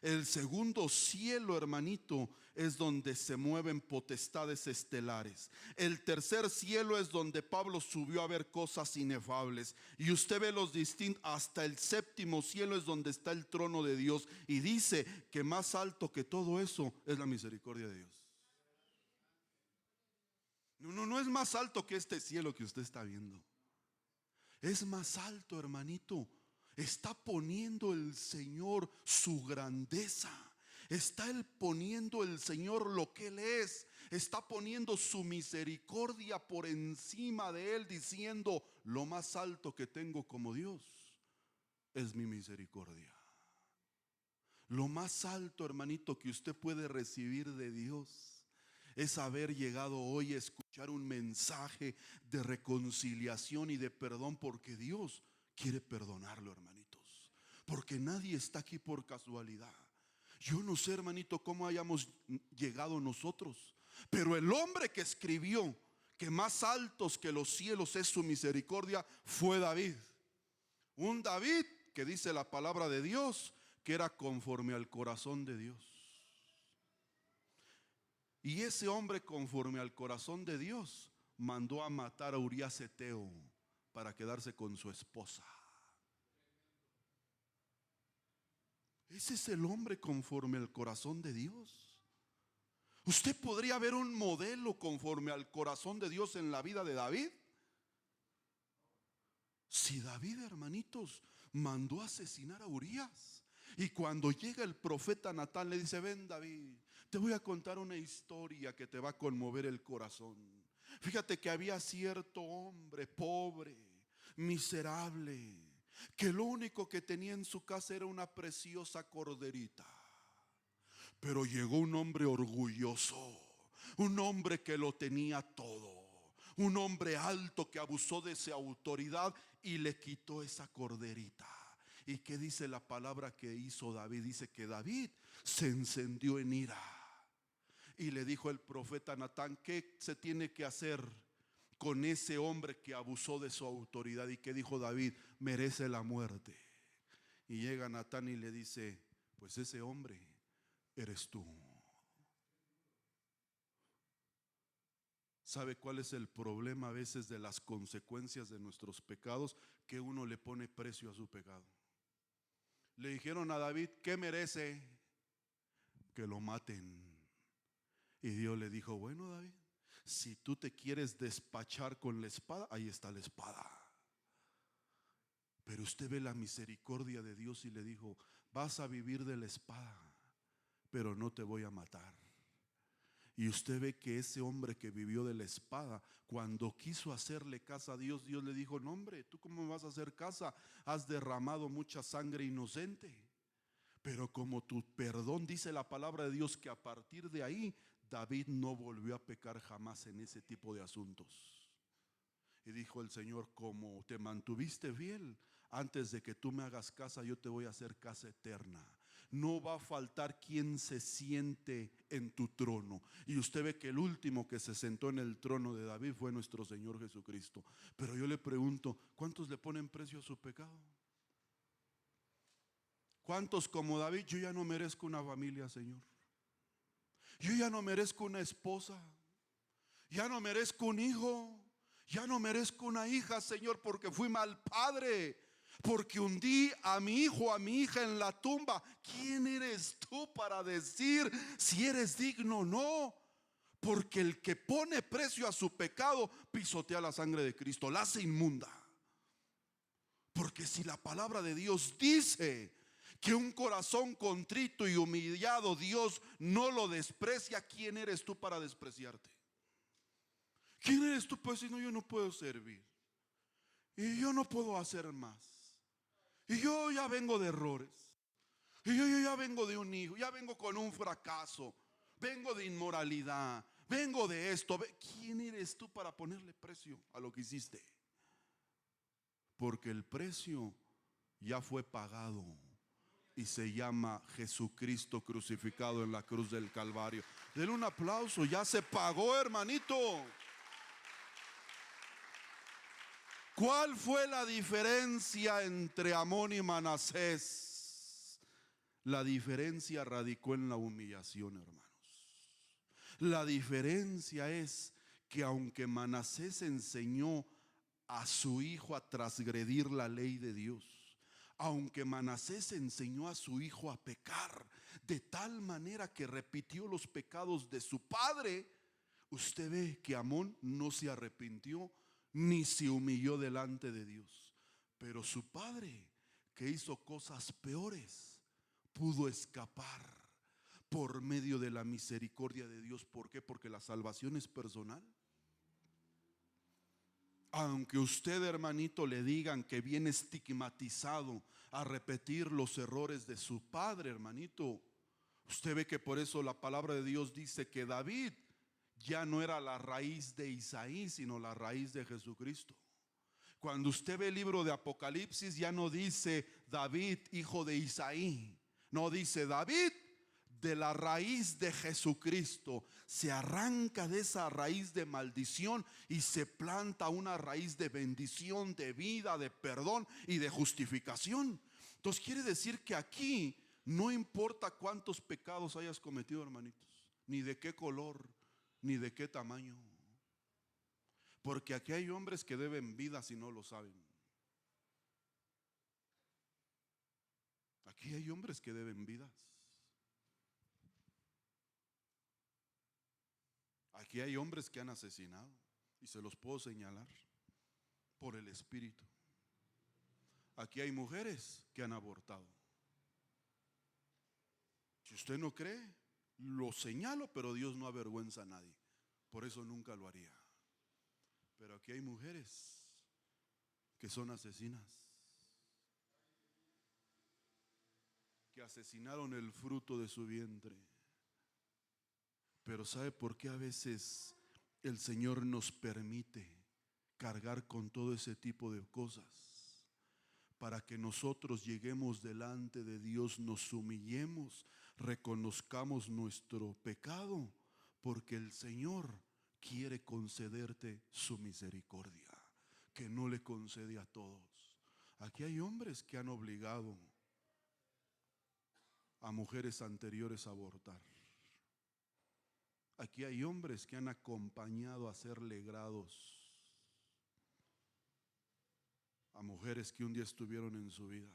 El segundo cielo, hermanito, es donde se mueven potestades estelares. El tercer cielo es donde Pablo subió a ver cosas inefables. Y usted ve los distintos. Hasta el séptimo cielo es donde está el trono de Dios. Y dice que más alto que todo eso es la misericordia de Dios. No es más alto que este cielo que usted está viendo. Es más alto, hermanito. Está poniendo el Señor su grandeza. Está poniendo el Señor lo que Él es. Está poniendo su misericordia por encima de Él, diciendo: lo más alto que tengo como Dios es mi misericordia. Lo más alto, hermanito, que usted puede recibir de Dios es haber llegado hoy a escuchar un mensaje de reconciliación y de perdón, porque Dios quiere perdonarlo, hermanitos. Porque nadie está aquí por casualidad. Yo no sé, hermanito, cómo hayamos llegado nosotros, pero el hombre que escribió que más altos que los cielos es su misericordia fue David. Un David que dice la palabra de Dios que era conforme al corazón de Dios. Y ese hombre, conforme al corazón de Dios, mandó a matar a Urías Eteo para quedarse con su esposa. Ese es el hombre conforme al corazón de Dios. Usted podría ver un modelo conforme al corazón de Dios en la vida de David. Si David, hermanitos, mandó a asesinar a Urías, y cuando llega el profeta Natán le dice: ven, David, te voy a contar una historia que te va a conmover el corazón. Fíjate que había cierto hombre pobre, miserable, que lo único que tenía en su casa era una preciosa corderita. Pero llegó un hombre orgulloso, un hombre que lo tenía todo, un hombre alto que abusó de su autoridad y le quitó esa corderita. ¿Y qué dice la palabra que hizo David? Dice que David se encendió en ira y le dijo el profeta Natán: ¿qué se tiene que hacer con ese hombre que abusó de su autoridad? ¿Y qué dijo David? Merece la muerte. Y llega Natán y le dice: pues ese hombre eres tú. ¿Sabe cuál es el problema a veces de las consecuencias de nuestros pecados? Que uno le pone precio a su pecado. Le dijeron a David: ¿qué merece? Que lo maten. Y Dios le dijo: bueno, David, si tú te quieres despachar con la espada, ahí está la espada. Pero usted ve la misericordia de Dios y le dijo: vas a vivir de la espada, pero no te voy a matar. Y usted ve que ese hombre que vivió de la espada, cuando quiso hacerle casa a Dios, Dios le dijo: no, hombre, ¿tú cómo me vas a hacer casa? Has derramado mucha sangre inocente. Pero como tu perdón, dice la palabra de Dios, que a partir de ahí David no volvió a pecar jamás en ese tipo de asuntos. Y dijo el Señor: como te mantuviste fiel, antes de que tú me hagas casa, yo te voy a hacer casa eterna. No va a faltar quien se siente en tu trono. Y usted ve que el último que se sentó en el trono de David fue nuestro Señor Jesucristo. Pero yo le pregunto: ¿cuántos le ponen precio a su pecado? ¿Cuántos, como David: yo ya no merezco una familia, Señor? Yo ya no merezco una esposa, ya no merezco un hijo, ya no merezco una hija, Señor, porque fui mal padre, porque hundí a mi hijo, a mi hija en la tumba. ¿Quién eres tú para decir si eres digno o no? Porque el que pone precio a su pecado pisotea la sangre de Cristo, la hace inmunda. Porque si la palabra de Dios dice que un corazón contrito y humillado Dios no lo desprecia, ¿quién eres tú para despreciarte? ¿Quién eres tú para decir: no, yo no puedo servir, y yo no puedo hacer más, y yo ya vengo de errores, y yo ya vengo de un hijo, ya vengo con un fracaso, vengo de inmoralidad, vengo de esto? ¿Quién eres tú para ponerle precio a lo que hiciste? Porque el precio ya fue pagado y se llama Jesucristo crucificado en la cruz del Calvario. Denle un aplauso: ya se pagó, hermanito. ¿Cuál fue la diferencia entre Amón y Manasés? La diferencia radicó en la humillación, hermanos. La diferencia es que aunque Manasés enseñó a su hijo a transgredir la ley de Dios, aunque Manasés enseñó a su hijo a pecar de tal manera que repitió los pecados de su padre, usted ve que Amón no se arrepintió ni se humilló delante de Dios. Pero su padre, que hizo cosas peores, pudo escapar por medio de la misericordia de Dios. ¿Por qué? Porque la salvación es personal. Aunque usted, hermanito, le digan que viene estigmatizado a repetir los errores de su padre, hermanito, usted ve que por eso la palabra de Dios dice que David ya no era la raíz de Isaí, sino la raíz de Jesucristo. Cuando usted ve el libro de Apocalipsis, ya no dice David, hijo de Isaí, no, dice David, de la raíz de Jesucristo. Se arranca de esa raíz de maldición y se planta una raíz de bendición, de vida, de perdón y de justificación. Entonces quiere decir que aquí no importa cuántos pecados hayas cometido, hermanitos, ni de qué color, ni de qué tamaño. Porque aquí hay hombres que deben vida si no lo saben. Aquí hay hombres que deben vidas. Aquí hay hombres que han asesinado y se los puedo señalar por el Espíritu. Aquí hay mujeres que han abortado. Si usted no cree, lo señalo, pero Dios no avergüenza a nadie. Por eso nunca lo haría. Pero aquí hay mujeres que son asesinas, que asesinaron el fruto de su vientre. Pero ¿sabe por qué a veces el Señor nos permite cargar con todo ese tipo de cosas? Para que nosotros lleguemos delante de Dios, nos humillemos, reconozcamos nuestro pecado, porque el Señor quiere concederte su misericordia, que no le concede a todos. Aquí hay hombres que han obligado a mujeres anteriores a abortar. Aquí hay hombres que han acompañado a ser legrados a mujeres que un día estuvieron en su vida.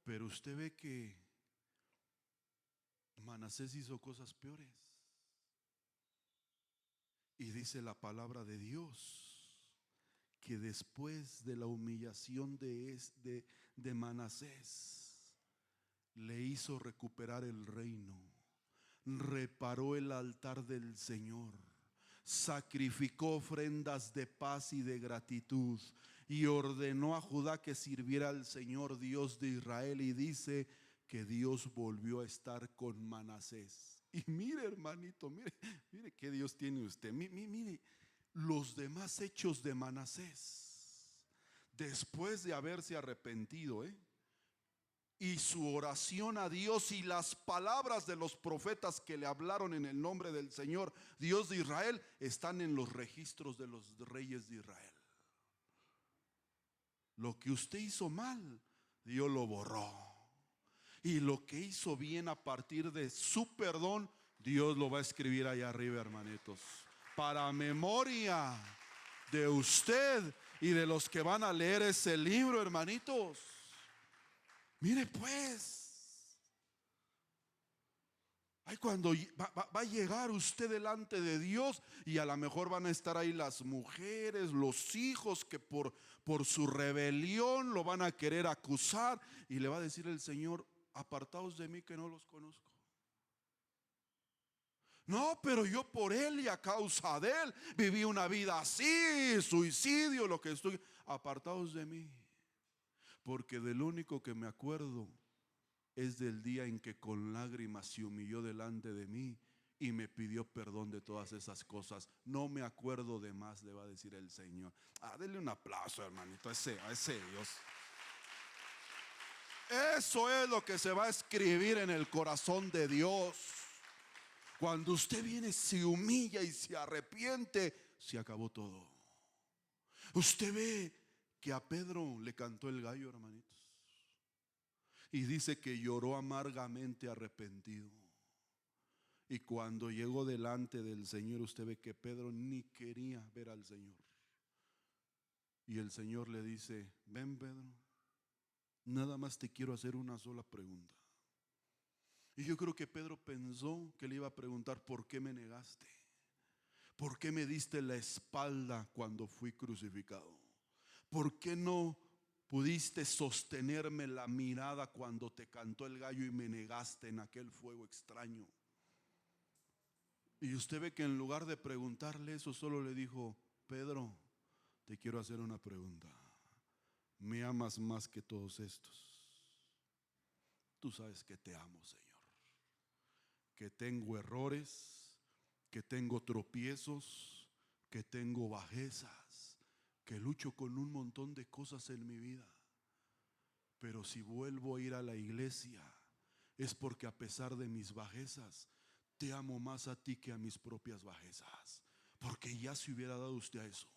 Pero usted ve que Manasés hizo cosas peores. Y dice la palabra de Dios que después de la humillación de Manasés, le hizo recuperar el reino, reparó el altar del Señor, sacrificó ofrendas de paz y de gratitud y ordenó a Judá que sirviera al Señor Dios de Israel. Y dice que Dios volvió a estar con Manasés. Y mire, hermanito, mire qué Dios tiene usted. Mire los demás hechos de Manasés después de haberse arrepentido, y su oración a Dios y las palabras de los profetas que le hablaron en el nombre del Señor Dios de Israel están en los registros de los reyes de Israel. Lo que usted hizo mal, Dios lo borró, y lo que hizo bien a partir de su perdón, Dios lo va a escribir allá arriba, hermanitos, para memoria de usted y de los que van a leer ese libro, hermanitos. Mire pues, ay, cuando va a llegar usted delante de Dios, y a lo mejor van a estar ahí las mujeres, los hijos que por su rebelión lo van a querer acusar, y le va a decir el Señor: apartaos de mí que no los conozco. No, pero yo por él y a causa de él viví una vida así, suicidio, lo que estoy. Apartaos de mí, porque del único que me acuerdo es del día en que con lágrimas se humilló delante de mí y me pidió perdón de todas esas cosas. No me acuerdo de más, le va a decir el Señor. Denle un aplauso, hermanito, a ese Dios. Eso es lo que se va a escribir en el corazón de Dios. Cuando usted viene, se humilla y se arrepiente, se acabó todo. Usted ve que a Pedro le cantó el gallo, hermanitos. Y dice que lloró amargamente arrepentido. Y cuando llegó delante del Señor, usted ve que Pedro ni quería ver al Señor. Y el Señor le dice: ven, Pedro, nada más te quiero hacer una sola pregunta. Y yo creo que Pedro pensó que le iba a preguntar: ¿por qué me negaste? ¿Por qué me diste la espalda cuando fui crucificado? ¿Por qué no pudiste sostenerme la mirada cuando te cantó el gallo y me negaste en aquel fuego extraño? Y usted ve que en lugar de preguntarle eso, solo le dijo: Pedro, te quiero hacer una pregunta. ¿Me amas más que todos estos? Tú sabes que te amo, Señor, que tengo errores, que tengo tropiezos, que tengo bajezas, que lucho con un montón de cosas en mi vida. Pero si vuelvo a ir a la iglesia, es porque a pesar de mis bajezas, te amo más a ti que a mis propias bajezas. Porque ya se hubiera dado usted a eso.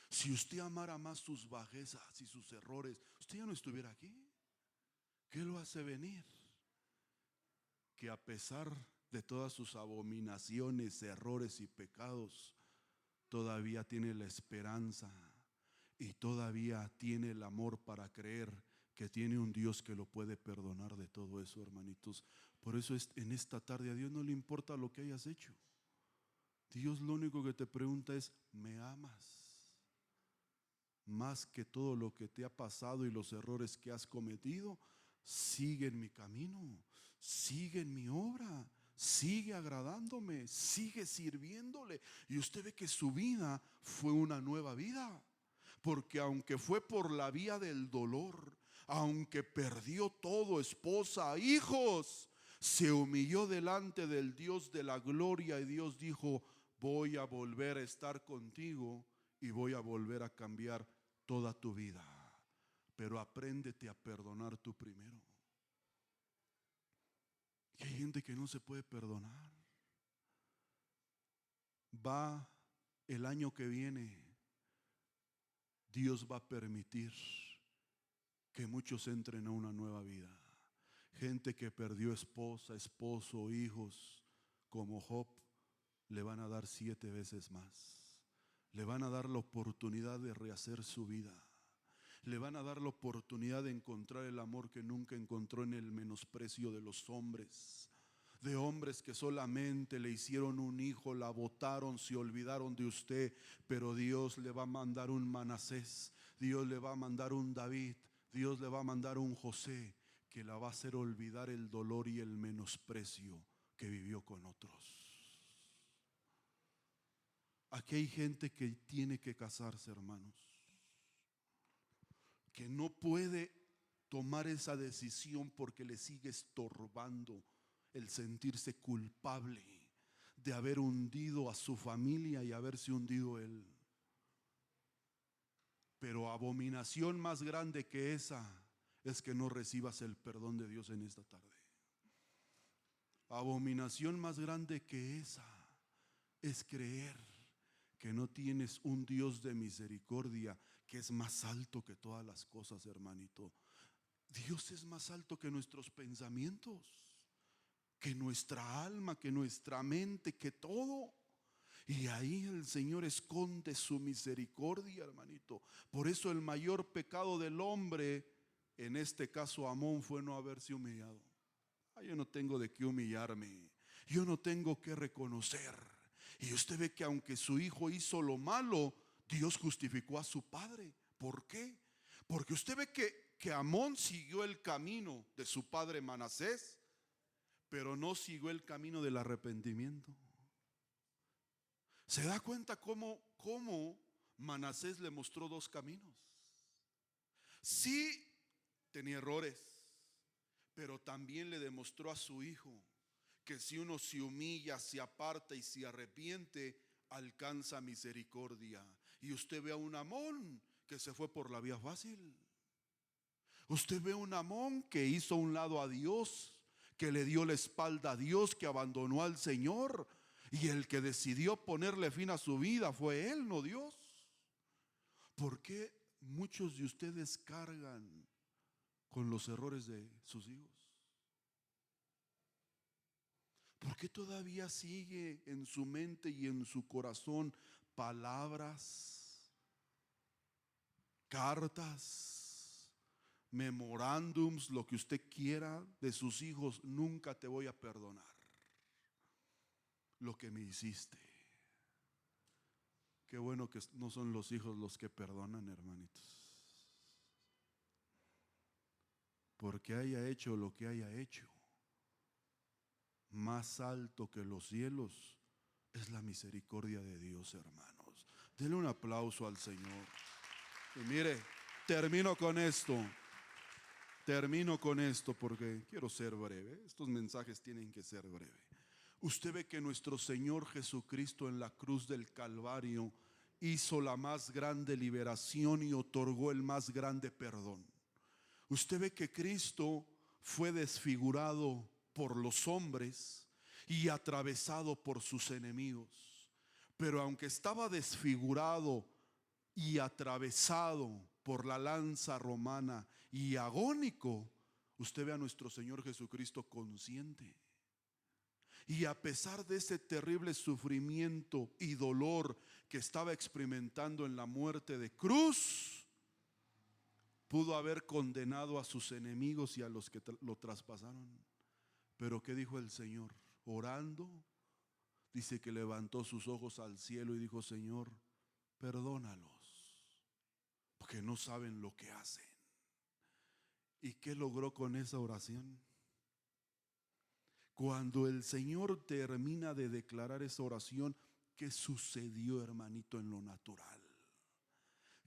Si usted amara más sus bajezas y sus errores, usted ya no estuviera aquí. ¿Qué lo hace venir? Que a pesar de todas sus abominaciones, errores y pecados, todavía tiene la esperanza y todavía tiene el amor para creer que tiene un Dios que lo puede perdonar de todo eso, hermanitos. Por eso en esta tarde a Dios no le importa lo que hayas hecho. Dios lo único que te pregunta es: ¿me amas? Más que todo lo que te ha pasado y los errores que has cometido, sigue en mi camino, sigue en mi obra, sigue agradándome, sigue sirviéndole. Y usted ve que su vida fue una nueva vida. Porque aunque fue por la vía del dolor, aunque perdió todo, esposa, hijos, se humilló delante del Dios de la gloria y Dios dijo: voy a volver a estar contigo y voy a volver a cambiar toda tu vida. Pero apréndete a perdonar tú primero. Y hay gente que no se puede perdonar. Va el año que viene, Dios va a permitir que muchos entren a una nueva vida. Gente que perdió esposa, esposo, hijos, como Job, le van a dar 7 veces más. Le van a dar la oportunidad de rehacer su vida. Le van a dar la oportunidad de encontrar el amor que nunca encontró en el menosprecio de los hombres. De hombres que solamente le hicieron un hijo, la botaron, se olvidaron de usted. Pero Dios le va a mandar un Manasés, Dios le va a mandar un David, Dios le va a mandar un José, que la va a hacer olvidar el dolor y el menosprecio que vivió con otros. Aquí hay gente que tiene que casarse, hermanos, que no puede tomar esa decisión porque le sigue estorbando el sentirse culpable de haber hundido a su familia y haberse hundido él. Pero abominación más grande que esa es que no recibas el perdón de Dios en esta tarde. Abominación más grande que esa es creer que no tienes un Dios de misericordia que es más alto que todas las cosas, hermanito. Dios es más alto que nuestros pensamientos, que nuestra alma, que nuestra mente, que todo. Y ahí el Señor esconde su misericordia, hermanito. Por eso el mayor pecado del hombre, en este caso Amón, fue no haberse humillado. Yo no tengo de qué humillarme, yo no tengo que reconocer. Y usted ve que aunque su hijo hizo lo malo, Dios justificó a su padre. ¿Por qué? Porque usted ve que Amón siguió el camino de su padre Manasés, pero no siguió el camino del arrepentimiento. ¿Se da cuenta cómo Manasés le mostró 2 caminos? Sí, tenía errores, pero también le demostró a su hijo que si uno se humilla, se aparta y se arrepiente, alcanza misericordia. Y usted ve a un Amón que se fue por la vía fácil. Usted ve a un Amón que hizo a un lado a Dios, que le dio la espalda a Dios, que abandonó al Señor. Y el que decidió ponerle fin a su vida fue él, no Dios. ¿Por qué muchos de ustedes cargan con los errores de sus hijos? ¿Por qué todavía sigue en su mente y en su corazón palabras, cartas, memorándums, lo que usted quiera de sus hijos? Nunca te voy a perdonar lo que me hiciste. Qué bueno que no son los hijos los que perdonan, hermanitos. Porque haya hecho lo que haya hecho, más alto que los cielos es la misericordia de Dios, hermanos. Denle un aplauso al Señor. Y mire, termino con esto porque quiero ser breve. Estos mensajes tienen que ser breves. Usted ve que nuestro Señor Jesucristo en la cruz del Calvario hizo la más grande liberación y otorgó el más grande perdón. Usted ve que Cristo fue desfigurado por los hombres y atravesado por sus enemigos. Pero aunque estaba desfigurado y atravesado por la lanza romana y agónico, usted ve a nuestro Señor Jesucristo consciente. Y a pesar de ese terrible sufrimiento y dolor que estaba experimentando en la muerte de cruz, pudo haber condenado a sus enemigos y a los que lo traspasaron. Pero ¿qué dijo el Señor? Orando, dice que levantó sus ojos al cielo y dijo: Señor, perdónalos, porque no saben lo que hacen. ¿Y qué logró con esa oración? Cuando el Señor termina de declarar esa oración, ¿qué sucedió, hermanito, en lo natural?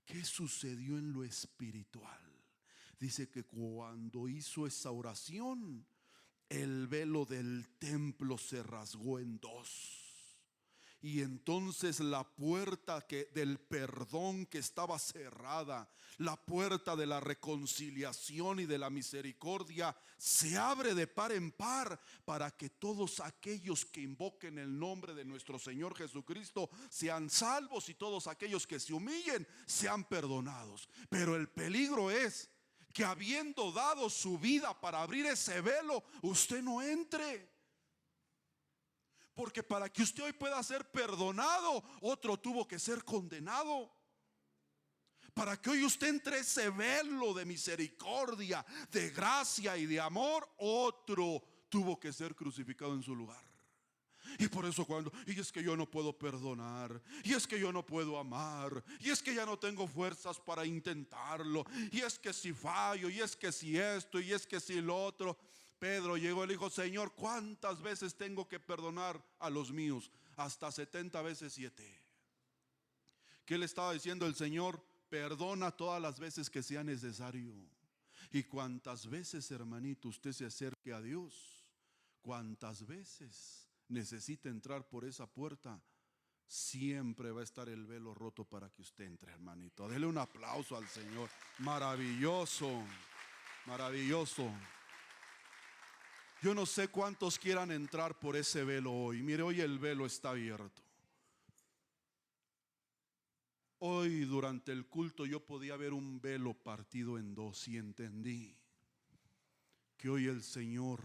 ¿Qué sucedió en lo espiritual? Dice que cuando hizo esa oración, el velo del templo se rasgó en dos. Y entonces la puerta del perdón que estaba cerrada, la puerta de la reconciliación y de la misericordia, se abre de par en par para que todos aquellos que invoquen el nombre de nuestro Señor Jesucristo sean salvos, y todos aquellos que se humillen sean perdonados. Pero el peligro es que, habiendo dado su vida para abrir ese velo, usted no entre. Porque para que usted hoy pueda ser perdonado, otro tuvo que ser condenado. Para que hoy usted entre ese velo de misericordia, de gracia y de amor, otro tuvo que ser crucificado en su lugar. Y por eso y es que yo no puedo perdonar, y es que yo no puedo amar, y es que ya no tengo fuerzas para intentarlo, y es que si fallo, y es que si esto, y es que si lo otro. Pedro llegó y le dijo: Señor, ¿cuántas veces tengo que perdonar a los míos? Hasta 70 veces 7. ¿Qué le estaba diciendo el Señor? Perdona todas las veces que sea necesario. Y cuantas veces, hermanito, usted se acerque a Dios, cuantas veces necesita entrar por esa puerta, siempre va a estar el velo roto para que usted entre, hermanito. Dele un aplauso al Señor. Maravilloso, maravilloso. Yo no sé cuántos quieran entrar por ese velo hoy. Mire, hoy el velo está abierto. Hoy durante el culto yo podía ver un velo partido en dos, y entendí que hoy el Señor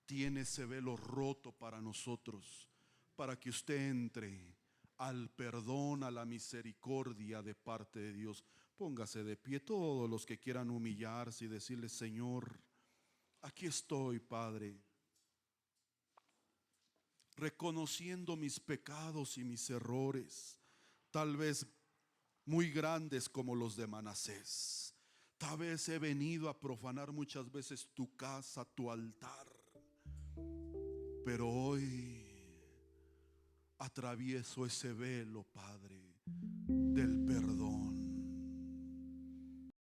tiene ese velo roto para nosotros, para que usted entre al perdón, a la misericordia de parte de Dios. Póngase de pie todos los que quieran humillarse y decirle: Señor, aquí estoy, Padre, reconociendo mis pecados y mis errores, tal vez muy grandes como los de Manasés. Tal vez he venido a profanar muchas veces tu casa, tu altar, pero hoy atravieso ese velo, Padre, del perdón.